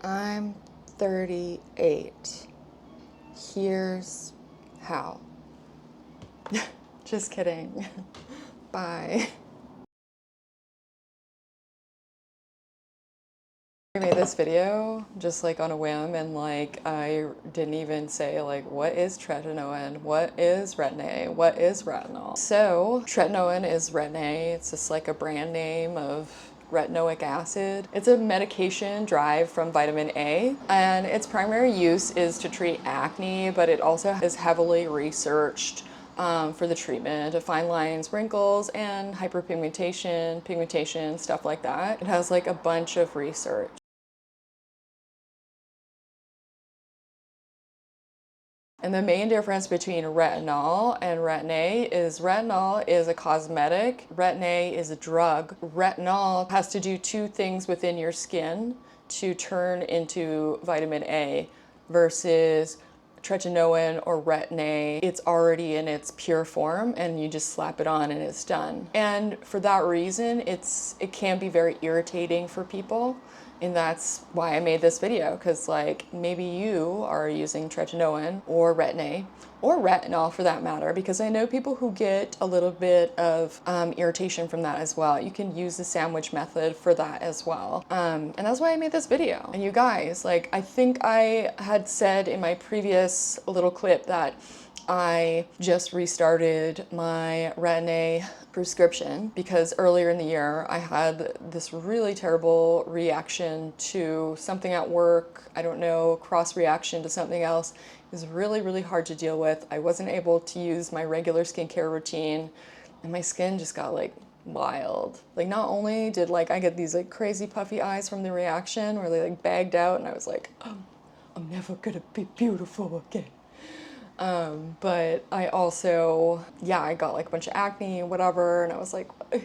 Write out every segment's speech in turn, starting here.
I'm 38. Here's how. Just kidding. Bye. I made this video just like on a whim, and like I didn't even say like what is tretinoin, what is Retin-A, what is retinol. So tretinoin is Retin-A. It's just like a brand name of retinoic acid. It's a medication derived from vitamin A, and its primary use is to treat acne, but it also is heavily researched for the treatment of fine lines, wrinkles, and hyperpigmentation, pigmentation, stuff like that. It has like a bunch of research. And the main difference between retinol and Retin-A is retinol is a cosmetic, Retin-A is a drug. Retinol has to do two things within your skin to turn into vitamin A versus tretinoin or Retin-A, it's already in its pure form and you just slap it on and it's done. And for that reason, it can be very irritating for people. And that's why I made this video, because like maybe you are using tretinoin or Retin-A or retinol for that matter, because I know people who get a little bit of irritation from that as well. You can use the sandwich method for that as well. And that's why I made this video. And you guys, like I think I had said in my previous little clip that I just restarted my Retin-A prescription because earlier in the year I had this really terrible reaction to something at work. I don't know, cross reaction to something else. It was really, really hard to deal with. I wasn't able to use my regular skincare routine and my skin just got like wild. Like not only did like I get these like crazy puffy eyes from the reaction where they like bagged out and I was like, oh, I'm never gonna be beautiful again. But I also, yeah, I got like a bunch of acne and whatever, and I was like, I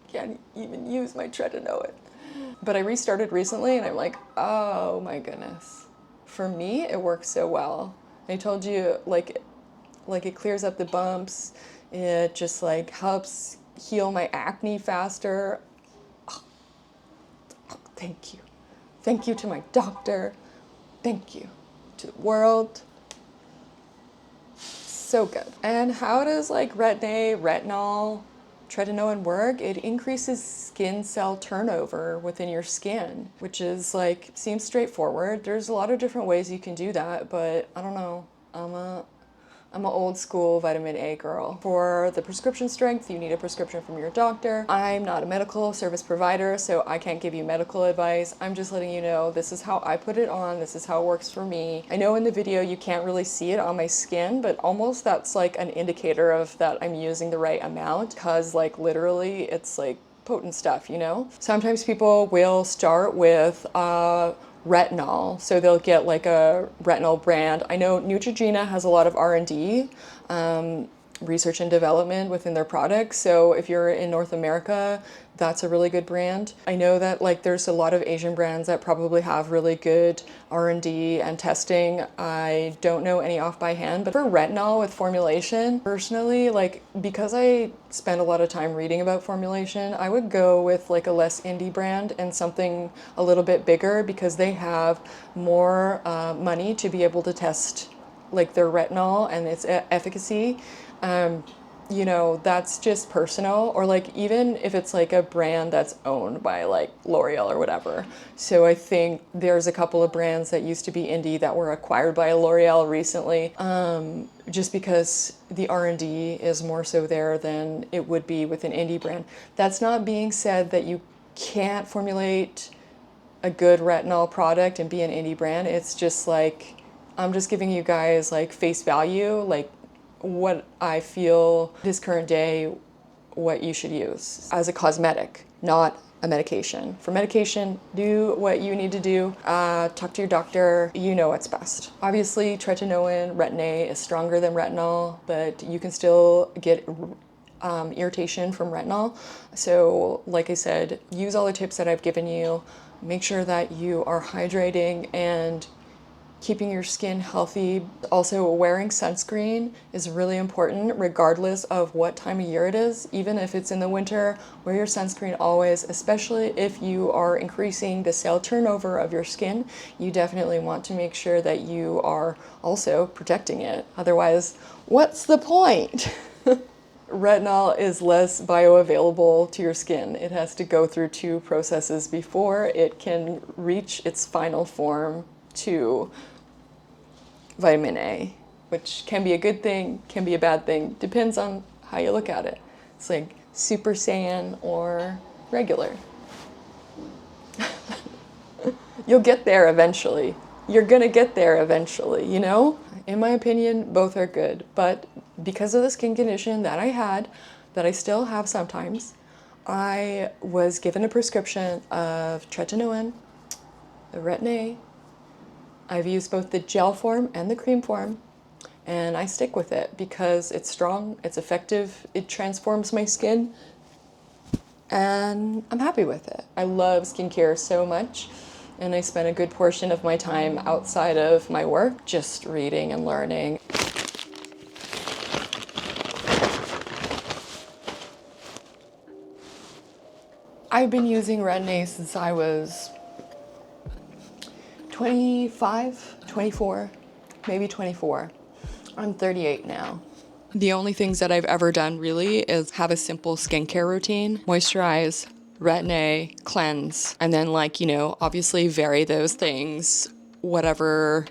can't even use my tretinoin. But I restarted recently and I'm like, oh my goodness. For me, it works so well. I told you, like it clears up the bumps. It just like helps heal my acne faster. Oh, thank you. Thank you to my doctor. Thank you to the world. So good. And how does like Retin-A, retinol, tretinoin work? It increases skin cell turnover within your skin, which is like, seems straightforward. There's a lot of different ways you can do that, but I don't know. I'm an old school vitamin A girl. For the prescription strength, you need a prescription from your doctor. I'm not a medical service provider, so I can't give you medical advice. I'm just letting you know this is how I put it on. This is how it works for me. I know in the video you can't really see it on my skin, but almost that's like an indicator of that I'm using the right amount, because like literally it's like potent stuff, you know? Sometimes people will start with retinol, so they'll get like a retinol brand. I know Neutrogena has a lot of R&D, research and development within their products, so if you're in North America, that's a really good brand. I know that like there's a lot of Asian brands that probably have really good R&D and testing. I don't know any off by hand, but for retinol with formulation, personally, like because I spend a lot of time reading about formulation, I would go with like a less indie brand and something a little bit bigger, because they have more money to be able to test like their retinol and its efficacy. You know, that's just personal, or like even if it's like a brand that's owned by like L'Oreal or whatever. So I think there's a couple of brands that used to be indie that were acquired by L'Oreal recently, just because the R&D is more so there than it would be with an indie brand. That's not being said that you can't formulate a good retinol product and be an indie brand. It's just like, I'm just giving you guys like face value, like what I feel this current day, what you should use as a cosmetic, not a medication. For medication, do what you need to do. Talk to your doctor. You know what's best. Obviously, tretinoin, Retin-A is stronger than retinol, but you can still get irritation from retinol. So like I said, use all the tips that I've given you. Make sure that you are hydrating and keeping your skin healthy. Also, wearing sunscreen is really important regardless of what time of year it is. Even if it's in the winter, wear your sunscreen always, especially if you are increasing the cell turnover of your skin. You definitely want to make sure that you are also protecting it. Otherwise, what's the point? Retinol is less bioavailable to your skin. It has to go through 2 processes before it can reach its final form to vitamin A, which can be a good thing, can be a bad thing, depends on how you look at it. It's like Super Saiyan or regular. You'll get there eventually. You're gonna get there eventually, you know? In my opinion, both are good, but because of the skin condition that I had, that I still have sometimes, I was given a prescription of Tretinoin, the Retin-A. I've used both the gel form and the cream form, and I stick with it because it's strong, it's effective, it transforms my skin, and I'm happy with it. I love skincare so much, and I spend a good portion of my time outside of my work just reading and learning. I've been using Retin-A since I was 25, 24, maybe 24. I'm 38 now. The only things that I've ever done really is have a simple skincare routine, moisturize, Retin-A, cleanse, and then obviously vary those things. Whatever,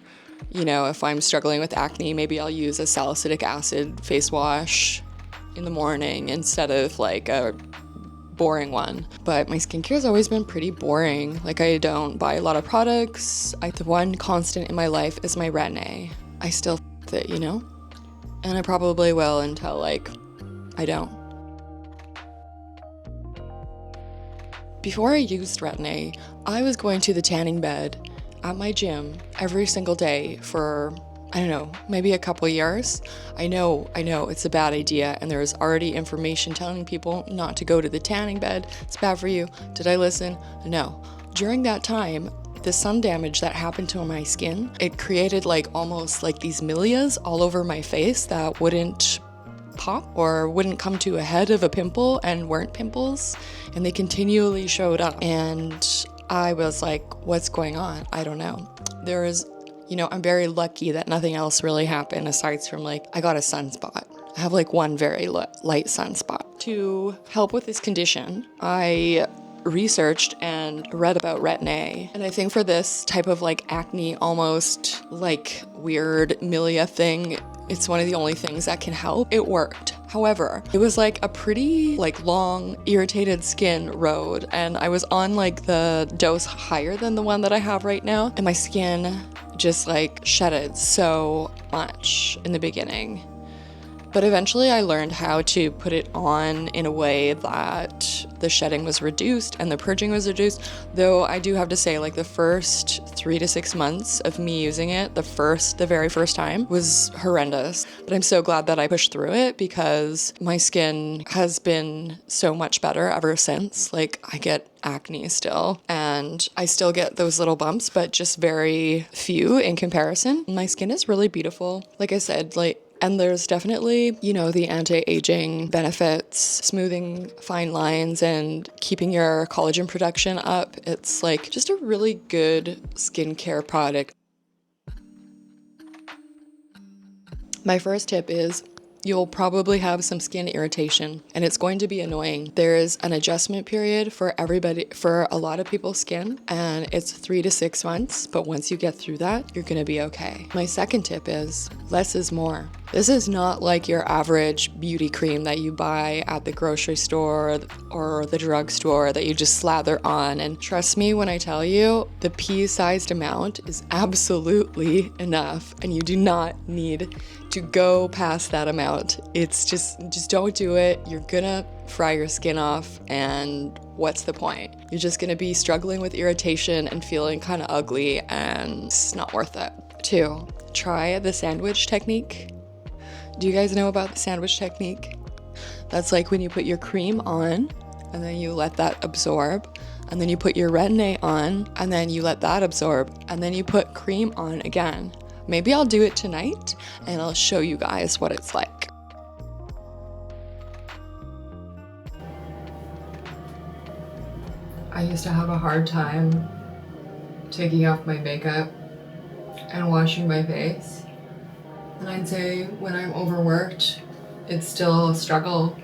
if I'm struggling with acne, maybe I'll use a salicylic acid face wash in the morning instead of like a boring one. But my skincare's always been pretty boring. Like, I don't buy a lot of products. The one constant in my life is my Retin-A. I still with it, and I probably will until I don't. Before I used Retin-A, I was going to the tanning bed at my gym every single day for, I don't know, maybe a couple years. I know, it's a bad idea, and there's already information telling people not to go to the tanning bed. It's bad for you. Did I listen? No. During that time, the sun damage that happened to my skin, it created almost like these milias all over my face that wouldn't pop or wouldn't come to a head of a pimple and weren't pimples, and they continually showed up. And I was like, what's going on? I don't know. I'm very lucky that nothing else really happened aside from I got a sunspot. I have one very light sunspot. To help with this condition, I researched and read about Retin-A. And I think for this type of acne, almost weird milia thing, it's one of the only things that can help. It worked. However, it was a pretty long irritated skin road, and I was on the dose higher than the one that I have right now, and my skin just shedded so much in the beginning. But eventually I learned how to put it on in a way that the shedding was reduced and the purging was reduced. Though I do have to say, the first 3 to 6 months of me using it, the very first time, was horrendous. But I'm so glad that I pushed through it because my skin has been so much better ever since. I get acne still, and I still get those little bumps, but just very few in comparison. My skin is really beautiful. Like I said, and there's definitely, the anti-aging benefits, smoothing fine lines and keeping your collagen production up. It's just a really good skincare product. My first tip is you'll probably have some skin irritation, and it's going to be annoying. There's an adjustment period for a lot of people's skin, and it's 3 to 6 months, but once you get through that, you're gonna be okay. My second tip is less is more. This is not your average beauty cream that you buy at the grocery store or the drugstore that you just slather on. And trust me when I tell you, the pea-sized amount is absolutely enough, and you do not need to go past that amount. It's just don't do it. You're gonna fry your skin off, and what's the point? You're just gonna be struggling with irritation and feeling kind of ugly, and it's not worth it. 2, try the sandwich technique. Do you guys know about the sandwich technique? That's when you put your cream on and then you let that absorb, and then you put your Retin-A on, and then you let that absorb, and then you put cream on again. Maybe I'll do it tonight, and I'll show you guys what it's like. I used to have a hard time taking off my makeup and washing my face. And I'd say when I'm overworked, it's still a struggle.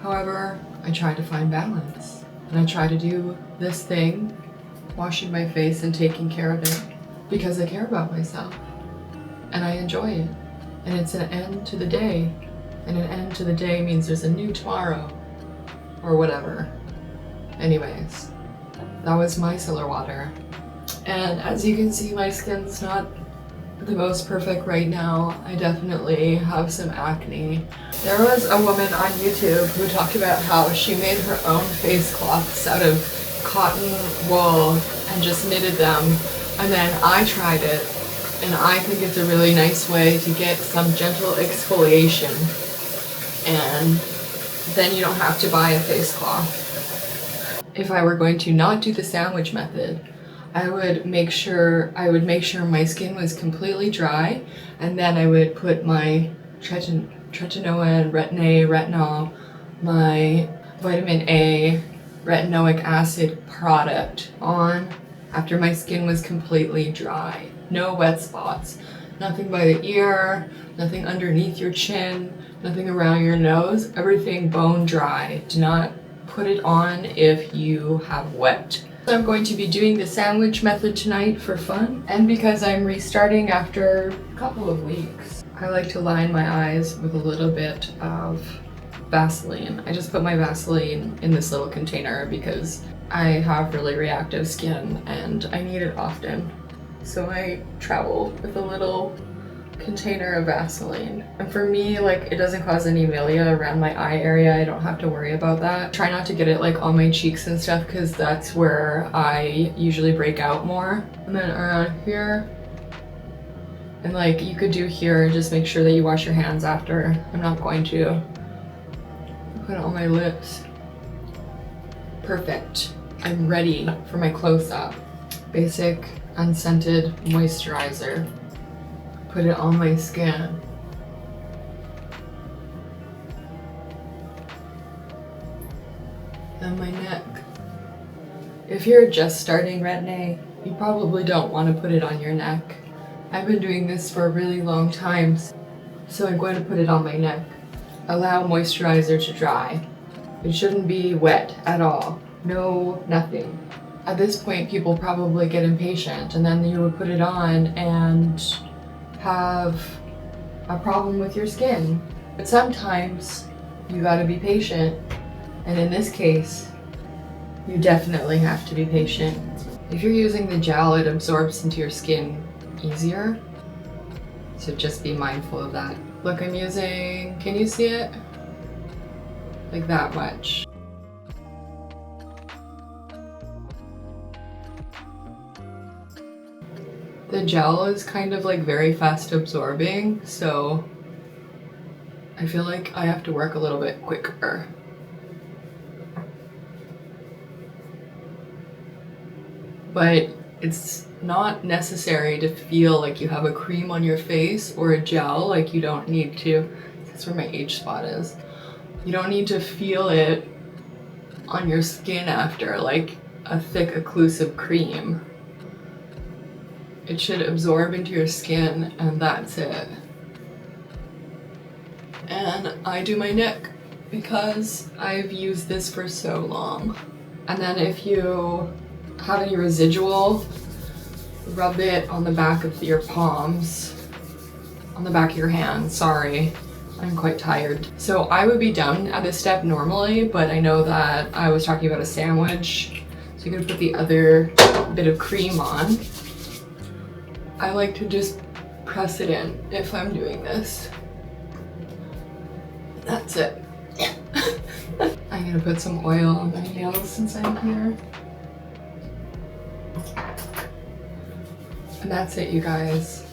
However, I try to find balance. And I try to do this thing, washing my face and taking care of it, because I care about myself. And I enjoy it. And it's an end to the day. And an end to the day means there's a new tomorrow. Or whatever. Anyways, that was micellar water. And as you can see, my skin's not the most perfect right now. I definitely have some acne. There was a woman on YouTube who talked about how she made her own face cloths out of cotton wool and just knitted them. And then I tried it, and I think it's a really nice way to get some gentle exfoliation. And then you don't have to buy a face cloth. If I were going to not do the sandwich method, I would make sure my skin was completely dry, and then I would put my Tretinoin, Retin-A, Retinol, my vitamin A, retinoic acid product on after my skin was completely dry. No wet spots. Nothing by the ear, nothing underneath your chin, nothing around your nose, everything bone dry. Do not put it on if you have wet. I'm going to be doing the sandwich method tonight for fun, and because I'm restarting after a couple of weeks. I like to line my eyes with a little bit of Vaseline. I just put my Vaseline in this little container because I have really reactive skin and I need it often. So I travel with a little container of Vaseline. And for me, like, it doesn't cause any milia around my eye area. I don't have to worry about that. Try not to get it like on my cheeks and stuff, because that's where I usually break out more. And then around here, and like you could do here, just make sure that you wash your hands after. I'm not going to put it on my lips. Perfect. I'm ready for my close-up. Basic unscented moisturizer. Put it on my skin. And my neck. If you're just starting Retin-A, you probably don't want to put it on your neck. I've been doing this for a really long time, so I'm going to put it on my neck. Allow moisturizer to dry. It shouldn't be wet at all. No, nothing. At this point, people probably get impatient, and then you would put it on and have a problem with your skin. But sometimes you gotta be patient, and in this case you definitely have to be patient. If you're using the gel, it absorbs into your skin easier, so just be mindful of that. Look, I'm using, can you see it? Like that much. The gel is kind of like very fast absorbing, so I feel like I have to work a little bit quicker. But it's not necessary to feel like you have a cream on your face or a gel. Like, you don't need to, that's where my H spot is. You don't need to feel it on your skin after like a thick occlusive cream. It should absorb into your skin, and that's it. And I do my neck because I've used this for so long. And then if you have any residual, rub it on the back of your palms, on the back of your hands. Sorry, I'm quite tired. So I would be done at this step normally, but I know that I was talking about a sandwich, so you're gonna put the other bit of cream on. I like to just press it in if I'm doing this. That's it. I'm gonna put some oil on my nails since I'm here. And that's it, you guys.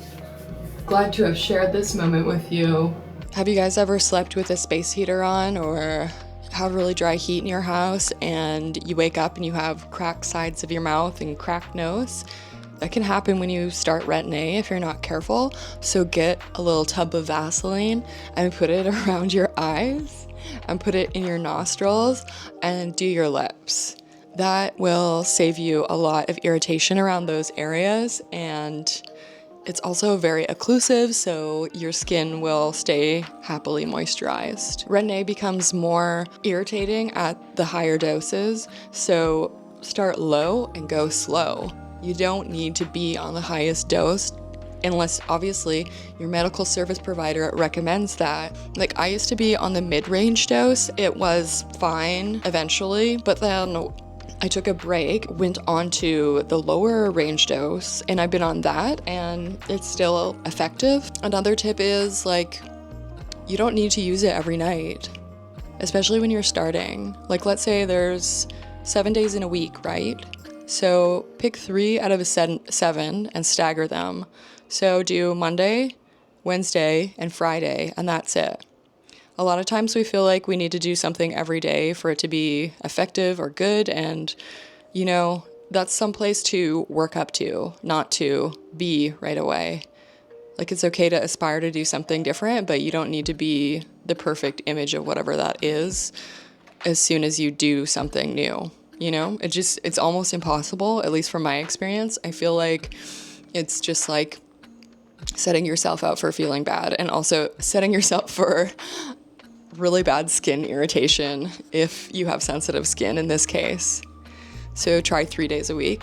Glad to have shared this moment with you. Have you guys ever slept with a space heater on, or have really dry heat in your house and you wake up and you have cracked sides of your mouth and cracked nose, that can happen when you start Retin-A if you're not careful. So get a little tub of Vaseline and put it around your eyes and put it in your nostrils and do your lips. That will save you a lot of irritation around those areas, and it's also very occlusive, so your skin will stay happily moisturized. Retin-A becomes more irritating at the higher doses, so start low and go slow. You don't need to be on the highest dose unless obviously your medical service provider recommends that. Like, I used to be on the mid-range dose. It was fine eventually, but then I took a break, went on to the lower range dose, and I've been on that and it's still effective. Another tip is, like, you don't need to use it every night, especially when you're starting. Like, let's say there's 7 days in a week, right? So pick 3 out of 7 and stagger them. So do Monday, Wednesday, and Friday, and that's it. A lot of times we feel like we need to do something every day for it to be effective or good, and, you know, that's some place to work up to, not to be right away. Like, it's okay to aspire to do something different, but you don't need to be the perfect image of whatever that is as soon as you do something new. You know, it's almost impossible, at least from my experience. I feel like it's just like setting yourself up for feeling bad, and also setting yourself for really bad skin irritation if you have sensitive skin in this case. So try 3 days a week.